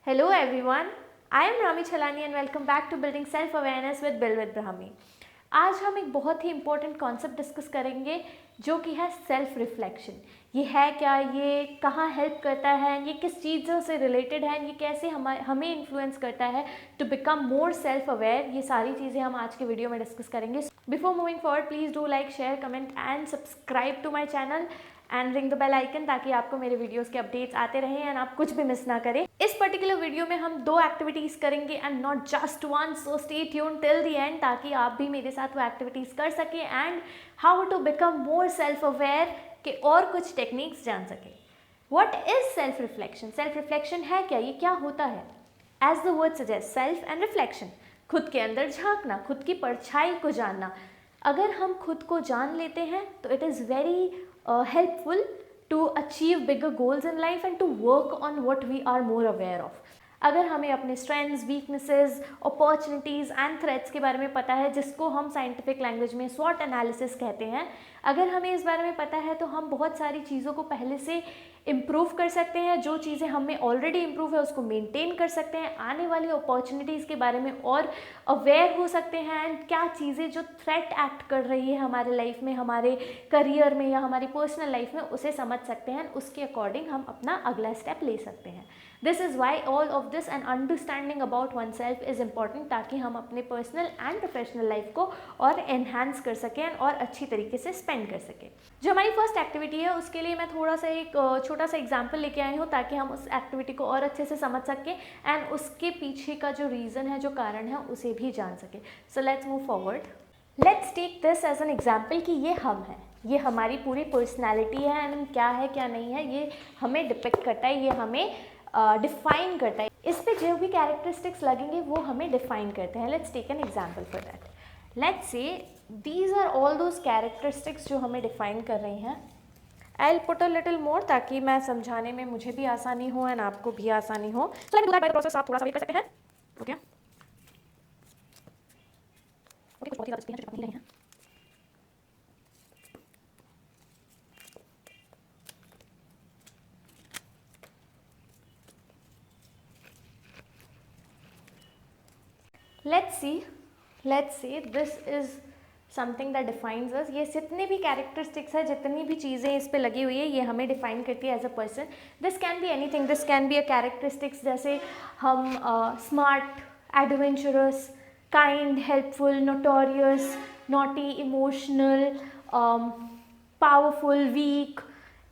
Hello everyone, I am Rami Chalani and welcome back to Building Self Awareness with Bill with Brahmi। आज हम एक बहुत ही important concept discuss करेंगे जो कि है सेल्फ रिफ्लेक्शन। ये है क्या, ये कहाँ हेल्प करता है, ये किस चीज़ों से रिलेटेड है, ये कैसे हमें इन्फ्लुएंस करता है to become more self aware, ये सारी चीज़ें हम आज के वीडियो में डिस्कस करेंगे। Before moving forward please do like, share, comment and subscribe to my channel and ring the bell icon ताकि आपको मेरे वीडियोस के अपडेट्स आते रहें एंड आप कुछ भी मिस ना करें। इस पर्टिकुलर वीडियो में हम 2 एक्टिविटीज़ करेंगे and not just one, so stay tune till the end ताकि आप भी मेरे साथ वो एक्टिविटीज़ कर सकें and how to become more self aware के और कुछ टेक्निक्स जान सकें। What is self reflection? Self reflection है क्या, ये क्या होता है? As the word suggest, self and reflection, खुद के अंदर झांकना, खुद की परछाई को जानना। अगर हम खुद को जान लेते हैं तो it is very helpful to achieve bigger goals in life and to work on what we are more aware of। अगर हमें अपने strengths, weaknesses, opportunities and threats के बारे में पता है, जिसको हम साइंटिफिक लैंग्वेज में स्वॉट एनालिसिस कहते हैं, अगर हमें इस बारे में पता है तो हम बहुत सारी चीज़ों को पहले से इम्प्रूव कर सकते हैं। जो चीज़ें हमें ऑलरेडी इम्प्रूव है उसको मेंटेन कर सकते हैं, आने वाली अपॉर्चुनिटीज़ के बारे में और अवेयर हो सकते हैं एंड क्या चीज़ें जो थ्रेट एक्ट कर रही है हमारे लाइफ में, हमारे करियर में या हमारी पर्सनल लाइफ में, उसे समझ सकते हैं। उसके अकॉर्डिंग हम अपना अगला स्टेप ले सकते हैं। This is why all of this and understanding about one self is important, ताकि हम अपने पर्सनल एंड प्रोफेशनल लाइफ को और एनहांस कर सकें और अच्छी तरीके से स्पेंड कर सकें। जो हमारी फर्स्ट एक्टिविटी है उसके लिए मैं थोड़ा सा एक छोटा सा एग्जाम्पल लेके आई हूँ ताकि हम उस एक्टिविटी को और अच्छे से समझ सकें एंड उसके पीछे का जो रीज़न है, जो कारण है, उसे भी जान सकें। So let's move forward. Let's take this as an example कि ये हम हैं, ये हमारी पूरी पर्सनैलिटी है एंड क्या है क्या नहीं है ये हमें डिपिक्ट करता है, ये हमें डिफाइन करता है। इस पे जो भी कैरेक्टरिस्टिक्स लगेंगे वो हमें डिफाइन करते हैं। Let's take an example for that. Let's say these are all those characteristics जो हमें डिफाइन कर रही हैं। I will put a little more ताकि मैं समझाने में मुझे भी आसानी हो एंड आपको भी आसानी हो। So let's do that by the process. आप थोड़ा सा वेट कर सकते हैं। ओके ओके, कुछ बहुत ही ज़्यादा स्पीड नहीं रही हैं। let's see this is something that defines us. ये जितने भी कैरेक्टरिस्टिक्स है, जितनी भी चीज़ें इस पे लगी हुई है, ये हमें डिफाइन करती है as a person. This can be anything, this can be a characteristics जैसे हम smart, adventurous, kind, helpful, notorious, naughty, emotional, powerful, weak.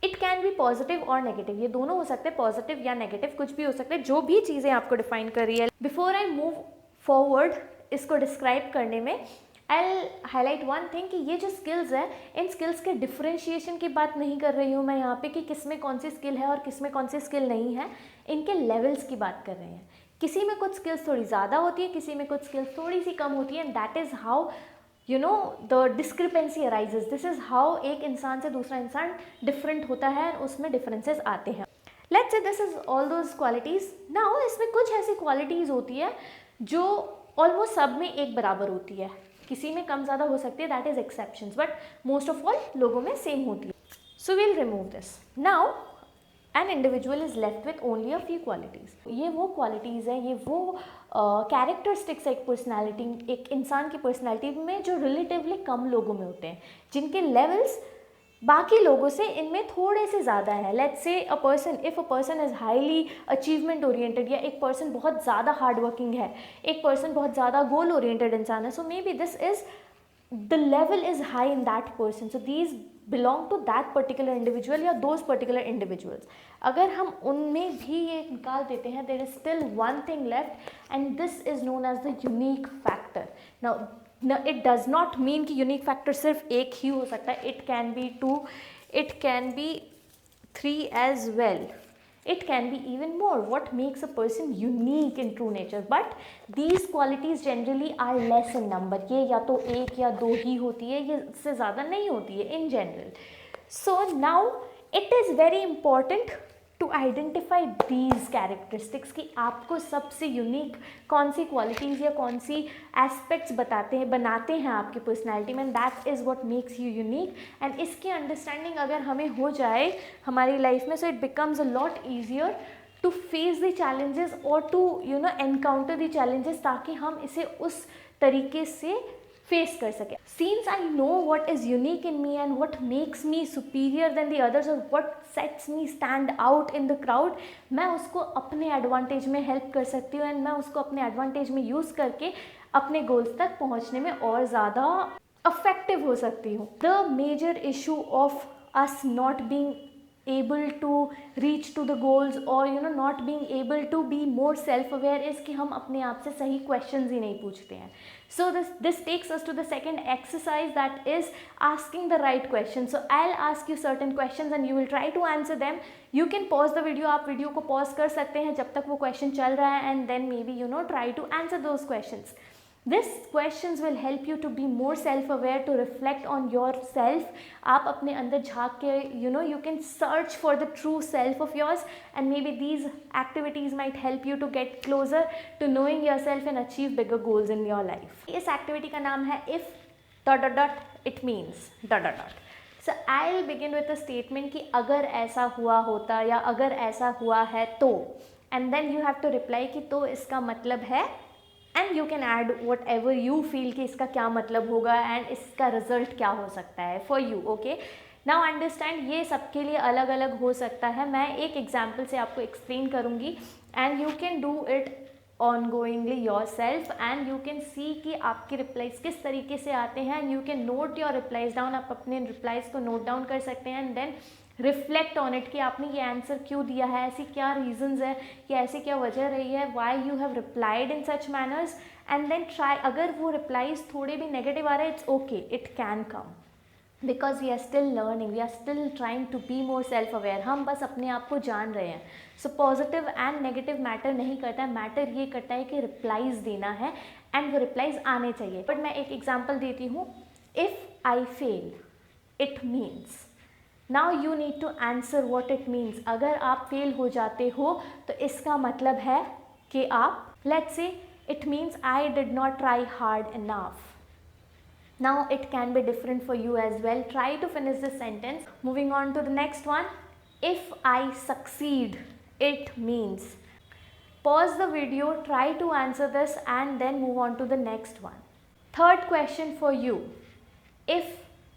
It can be positive और नेगेटिव, ये दोनों हो सकते हैं, पॉजिटिव या नेगेटिव, कुछ भी हो सकते हैं। जो भी चीज़ें आपको डिफाइन कर रही है, बिफोर आई मूव फॉरवर्ड इसको डिस्क्राइब करने में, आई हाईलाइट वन थिंग कि ये जो स्किल्स है, इन स्किल्स के डिफ्रेंशिएशन की बात नहीं कर रही हूँ मैं यहाँ पे कि किस में कौन सी स्किल है और किस में कौन सी स्किल नहीं है। इनके लेवल्स की बात कर रहे हैं। किसी में कुछ स्किल्स थोड़ी ज़्यादा होती है, किसी में कुछ स्किल्स थोड़ी सी कम होती है and that is how you know the discrepancy arises. This is how एक इंसान से दूसरा इंसान डिफरेंट होता है, उसमें डिफरेंसेस आते हैं। Let's say this is all those qualities. Now इसमें कुछ ऐसी क्वालिटीज़ होती है जो ऑलमोस्ट सब में एक बराबर होती है, किसी में कम ज़्यादा हो सकती है, that is exceptions, but most of all लोगों में सेम होती है। So we'll remove this. Now an individual is left with only a few qualities. ये वो क्वालिटीज़ है, ये वो कैरेक्टरिस्टिक्स है एक पर्सनैलिटी, एक इंसान की पर्सनैलिटी में जो रिलेटिवली कम लोगों में होते हैं, जिनके लेवल्स बाकी लोगों से इनमें थोड़े से ज़्यादा है। Let's say a person, if a person is highly achievement oriented, या एक पर्सन बहुत ज़्यादा हार्ड वर्किंग है, एक पर्सन बहुत ज़्यादा गोल ओरिएंटेड इंसान है, so may be this is the level is high in that person, so these belong to that particular individual या those particular individuals। अगर हम उनमें भी ये निकाल देते हैं, there is still one thing left and this is known as the unique factor। now it does not mean कि unique factor सिर्फ एक ही हो सकता है, it can be 2, it can be 3 as well, it can be even more। what makes a person unique in true nature, but these qualities generally are less in number। ये या तो एक या दो ही होती है, ये इससे ज़्यादा नहीं होती है in general। so now it is very important to identify these characteristics कि आपको सबसे यूनिक कौन सी क्वालिटीज़ या कौन सी एस्पेक्ट्स बनाते हैं आपकी पर्सनैलिटी में, that is what makes you unique. And इसकी अंडरस्टैंडिंग अगर हमें हो जाए हमारी लाइफ में, so it becomes a lot easier to face the challenges और टू एनकाउंटर द चैलेंजेस, ताकि हम इसे उस तरीके से फेस कर सकें. Since I know what is unique in me and what makes me superior than the others, और what sets me stand out in the crowd, मैं उसको अपने एडवांटेज में हेल्प कर सकती हूँ एंड मैं उसको अपने एडवांटेज में यूज़ करके अपने गोल्स तक पहुँचने में और ज़्यादा effective हो सकती हूँ. The major issue of us not being able to reach to the goals or not being able to be more self aware is कि हम अपने आप से सही questions ही नहीं पूछते हैं. So this takes us to the second exercise, that is asking the right questions. So I'll ask you certain questions and you will try to answer them. You can pause the video, आप video को pause कर सकते हैं जब तक वो question चल रहा है, and then maybe try to answer those questions. These questions will help you to be more self-aware, to reflect on yourself. आप अपने अंदर झाँक के you can search for the true self of yours, and maybe these activities might help you to get closer to knowing yourself and achieve bigger goals in your life. इस activity का नाम है if ... it means ... So I'll begin with a statement कि अगर ऐसा हुआ होता या अगर ऐसा हुआ है तो, and then you have to reply कि तो इसका मतलब है, and you can add whatever you feel कि इसका क्या मतलब होगा and इसका result क्या हो सकता है for you. Okay, now understand, ये सबके लिए अलग अलग हो सकता है. मैं एक example से आपको explain करूँगी and you can do it ongoingly yourself and you can see कि आपके replies किस तरीके से आते हैं, and you can note your replies down. आप अपने replies को note down कर सकते हैं and then reflect on it कि आपने ये आंसर क्यों दिया है, ऐसी क्या रीजंस है, कि ऐसी क्या वजह रही है, why you have replied in such manners, and then try. अगर वो रिप्लाइज थोड़े भी नेगेटिव आ रहे हैं, it's okay, it can come, because we are still learning, we are still trying to be more self aware. हम बस अपने आप को जान रहे हैं. So positive and negative matter नहीं करता है, मैटर ये करता है कि रिप्लाइज देना है एंड वो रिप्लाइज आने चाहिए. बट मैं एक एग्जाम्पल देती हूँ. If I fail it means, now you need to answer what it means. अगर आप फेल हो जाते हो तो इसका मतलब है कि आप, let's say it means I did not try hard enough. Now it can be different for you as well. Try to finish this sentence. Moving on to the next one. If I succeed it means. Pause the video, try to answer this and then move on to the next one. Third question for you. If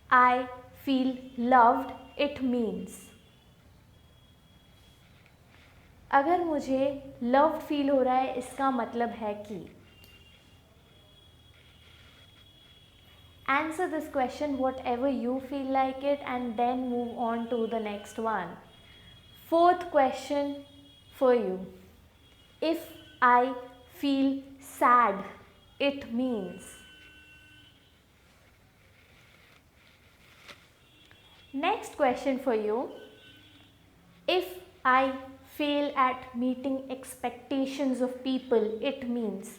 I feel loved, it means. अगर मुझे loved feel हो रहा है, इसका मतलब है कि. Answer this question whatever you feel like it and then move on to the next one. Fourth question for you. If I feel sad, it means. Next question for you. If I fail at meeting expectations of people, it means.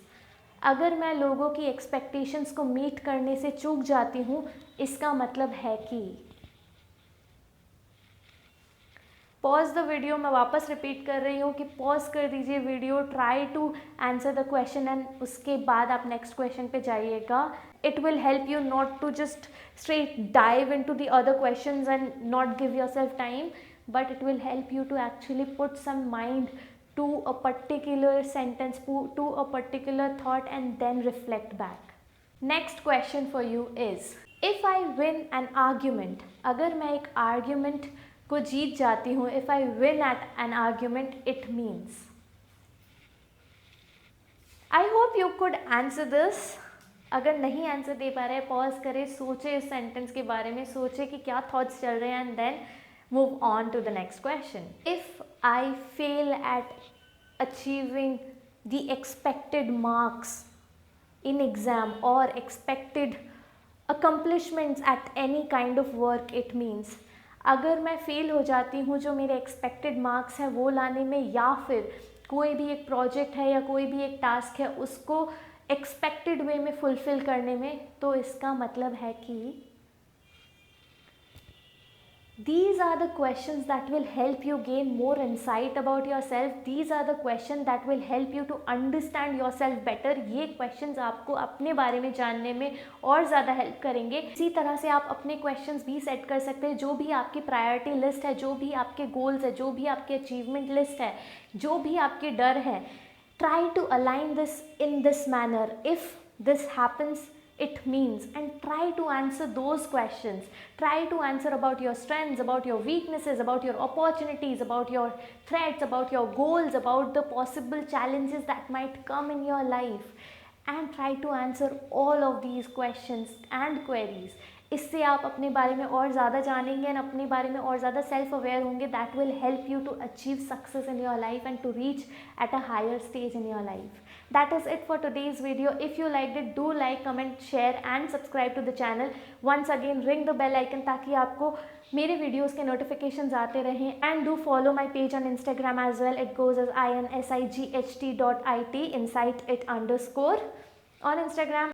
अगर मैं लोगों की expectations को meet करने से चूक जाती हूँ, इसका मतलब है कि. Pause the video. मैं वापस रिपीट कर रही हूँ कि पॉज कर दीजिए video, try to answer the question and उसके बाद आप नेक्स्ट क्वेश्चन पे जाइएगा. It will help you not to just straight dive into the other questions and not give yourself time, but it will help you to actually put some mind to a particular sentence, to a particular thought, and then reflect back. Next question for you is, if I win an argument, अगर मैं एक argument को जीत जाती हूँ, if I win at an argument, it means. I hope you could answer this. अगर नहीं answer दे पा रहे हैं, पॉज करें, सोचें इस सेंटेंस के बारे में, सोचें कि क्या थॉट्स चल रहे हैं, and then move on to the next question. If I fail at achieving the expected marks in exam और expected accomplishments at any kind of work, it means. अगर मैं फेल हो जाती हूँ जो मेरे एक्सपेक्टेड मार्क्स हैं वो लाने में, या फिर कोई भी एक प्रोजेक्ट है या कोई भी एक टास्क है उसको एक्सपेक्टेड वे में फुलफिल करने में, तो इसका मतलब है कि. These are the questions that will help you gain more insight about yourself. These are the questions that will help you to understand yourself better. ये questions आपको अपने बारे में जानने में और ज़्यादा हेल्प करेंगे. इसी तरह से आप अपने questions भी सेट कर सकते हैं. जो भी आपकी प्रायोरिटी लिस्ट है, जो भी आपके गोल्स है, जो भी आपके अचीवमेंट लिस्ट है, जो भी आपके डर है, try to align this in this manner. If this happens, it means, and try to answer those questions. Try to answer about your strengths, about your weaknesses, about your opportunities, about your threats, about your goals, about the possible challenges that might come in your life, and try to answer all of these questions and queries. इससे आप अपने बारे में और ज़्यादा जानेंगे and अपने बारे में और ज़्यादा सेल्फ अवेयर होंगे. That will help you to achieve success in your life and to reach at a higher stage in your life. That is it for today's video. If you liked it, do like, comment, share and subscribe to the channel. Once again, ring the bell icon ताकि आपको मेरे videos के notifications आते रहें. And do follow my page on Instagram as well. It goes as insight.it, insight_it on Instagram.